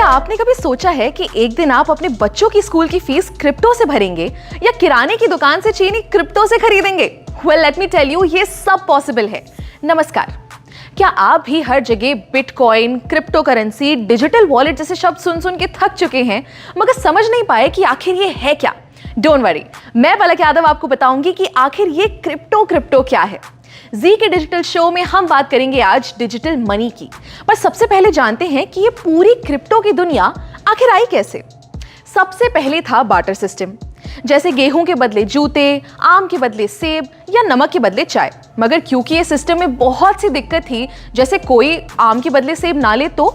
क्या आपने कभी सोचा है कि एक दिन आप अपने बच्चों की स्कूल की फीस क्रिप्टो से भरेंगे या किराने की दुकान से चीनी क्रिप्टो से खरीदेंगे? Well, let me tell you, ये सब पॉसिबल है। नमस्कार। क्या आप भी हर जगह bitcoin, crypto currency, digital wallet जैसे शब्द सुन सुन के थक चुके हैं मगर समझ नहीं पाए कि आखिर ये है क्या? डोंट वरी, मैं पलक यादव आपको बताऊंगी कि आखिर ये क्रिप्टो क्या है। जी के डिजिटल शो में हम बात करेंगे आज डिजिटल मनी की। पर सबसे पहले जानते हैं कि ये पूरी क्रिप्टो की दुनिया आखिर आई कैसे। सबसे पहले था बार्टर सिस्टम, जैसे गेहूं के बदले जूते, आम के बदले सेब या नमक के बदले चाय। मगर क्योंकि ये सिस्टम में बहुत सी दिक्कत थी, जैसे कोई आम के बदले सेब ना ले तो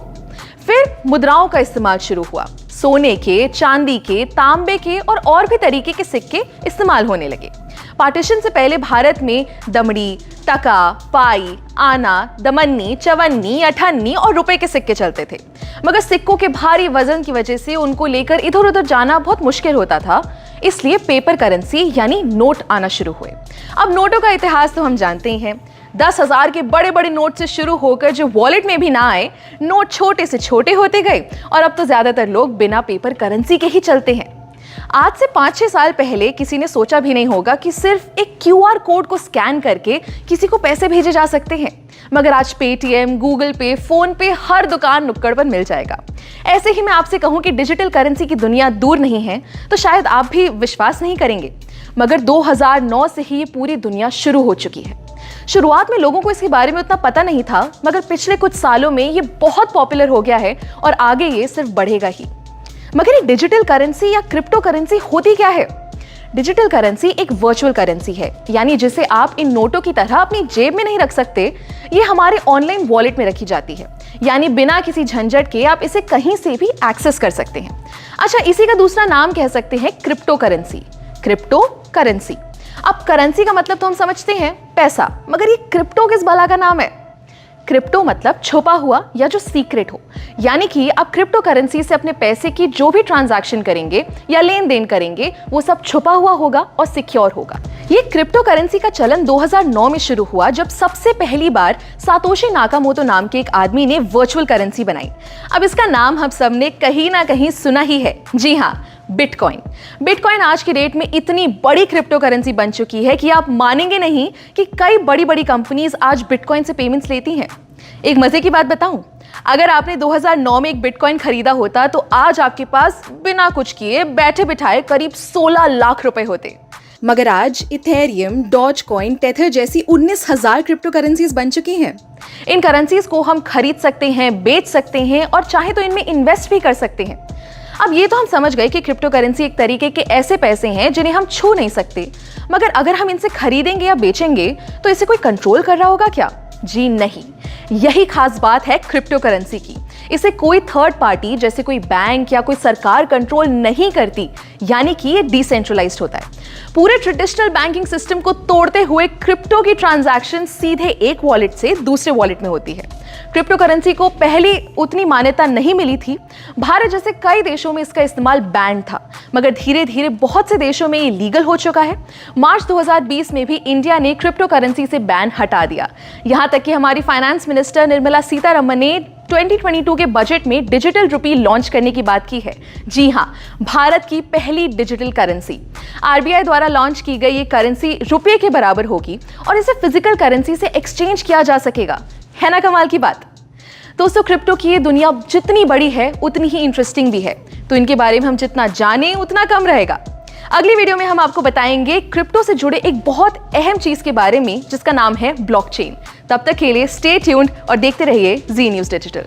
फिर मुद्राओं का इस्तेमाल शुरू हुआ। सोने के, चांदी के, तांबे के और भी तरीके के सिक्के इस्तेमाल होने लगे। पार्टीशन से पहले भारत में दमड़ी, टका, पाई, आना, दमन्नी, चवन्नी, अठन्नी और रुपए के सिक्के चलते थे। मगर सिक्कों के भारी वजन की वजह से उनको लेकर इधर उधर जाना बहुत मुश्किल होता था, इसलिए पेपर करेंसी यानी नोट आना शुरू हुए। अब नोटों का इतिहास तो हम जानते ही हैं। 10,000 के बड़े बड़े नोट से शुरू होकर जो वॉलेट में भी ना आए, नोट छोटे से छोटे होते गए और अब तो ज्यादातर लोग बिना पेपर करेंसी के ही चलते हैं। आज से 5-6 साल पहले किसी ने सोचा भी नहीं होगा कि सिर्फ एक क्यूआर कोड को स्कैन करके किसी को पैसे भेजे जा सकते हैं। मगर आज पेटीएम, गूगल पे, फोन पे हर दुकान नुक्कड़ पर मिल जाएगा। ऐसे ही मैं आपसे कहूं कि डिजिटल करेंसी की दुनिया दूर नहीं है तो शायद आप भी विश्वास नहीं करेंगे, मगर 2009 से ही ये पूरी दुनिया शुरू हो चुकी है। शुरुआत में लोगों को इसके बारे में उतना पता नहीं था, मगर पिछले कुछ सालों में ये बहुत पॉपुलर हो गया है और आगे ये सिर्फ बढ़ेगा ही। मगर ये डिजिटल करेंसी या क्रिप्टो करेंसी होती क्या है? डिजिटल करेंसी एक वर्चुअल करेंसी है, यानी जिसे आप इन नोटों की तरह अपनी जेब में नहीं रख सकते। ये हमारे ऑनलाइन वॉलेट में रखी जाती है, यानी बिना किसी झंझट के आप इसे कहीं से भी एक्सेस कर सकते हैं। अच्छा, इसी का दूसरा नाम कह सकते हैं क्रिप्टो करेंसी। Crypto currency. अब करेंसी का मतलब तो हम समझते हैं पैसा, मगर ये क्रिप्टो किस भला का नाम है? क्रिप्टो मतलब छुपा हुआ या जो सीक्रेट हो, यानी कि आप क्रिप्टो करेंसी से अपने पैसे की जो भी ट्रांजैक्शन करेंगे या लेन देन करेंगे वो सब छुपा हुआ होगा और सिक्योर होगा। ये क्रिप्टो करेंसी का चलन 2009 में शुरू हुआ, जब सबसे पहली बार सातोशी नाकामोटो नाम के एक आदमी ने वर्चुअल करेंसी बनाई। अब इसका नाम हम सब ने कहीं ना कहीं सुना ही है। जी हाँ, बिटकॉइन। बिटकॉइन आज की डेट में इतनी बड़ी क्रिप्टो करेंसी बन चुकी है कि आप मानेंगे नहीं कि कई बड़ी बड़ी कंपनीज आज बिटकॉइन से पेमेंट्स लेती हैं। एक मजे की बात बताऊं, अगर आपने 2009 में एक बिटकॉइन खरीदा होता तो आज आपके पास बिना कुछ किए बैठे बिठाए करीब 16 लाख रुपए होते। मगर आज इथेरियम, डॉजकॉइन, टेथर जैसी 19,000 क्रिप्टो करेंसीज बन चुकी हैं। इन करेंसीज को हम खरीद सकते हैं, बेच सकते हैं और चाहे तो इनमें इन्वेस्ट भी कर सकते हैं। अब ये तो हम समझ गए कि क्रिप्टो करेंसी एक तरीके के ऐसे पैसे हैं जिन्हें हम छू नहीं सकते, मगर अगर हम इनसे खरीदेंगे या बेचेंगे तो इसे कोई कंट्रोल कर रहा होगा क्या? जी नहीं। यही खास बात है क्रिप्टो करेंसी की। इसे कोई थर्ड पार्टी जैसे कोई बैंक या कोई सरकार कंट्रोल नहीं करती, यानी कि ये डिसेंट्रलाइज्ड होता है। पूरे ट्रेडिशनल बैंकिंग सिस्टम को तोड़ते हुए क्रिप्टो की ट्रांजैक्शन सीधे एक वॉलेट से दूसरे वॉलेट में होती है। क्रिप्टो करेंसी को पहले उतनी मान्यता नहीं मिली थी। भारत जैसे कई देशों में इसका इस्तेमाल बैन था, मगर धीरे धीरे बहुत से देशों में ये लीगल हो चुका है। मार्च 2020 में भी इंडिया ने क्रिप्टो करेंसी से बैन हटा दिया। यहां तक कि हमारी फाइनेंस मिनिस्टर निर्मला सीतारमण ने 2022 के बजट में डिजिटल रुपी लॉन्च करने की बात की है। जी हाँ, भारत की पहली डिजिटल करेंसी। आरबीआई द्वारा लॉन्च की गई ये करेंसी रुपये के बराबर होगी और इसे फिजिकल करेंसी से एक्सचेंज किया जा सकेगा। है ना कमाल की बात? दोस्तों, क्रिप्टो की ये दुनिया जितनी बड़ी है उतनी ही इंटरेस्टिंग भी है, तो इनके बारे में हम जितना जाने उतना कम रहेगा। अगली वीडियो में हम आपको बताएंगे क्रिप्टो से जुड़े एक बहुत अहम चीज के बारे में जिसका नाम है ब्लॉकचेन। तब तक के लिए स्टे ट्यून्ड और देखते रहिए जी न्यूज़ डिजिटल।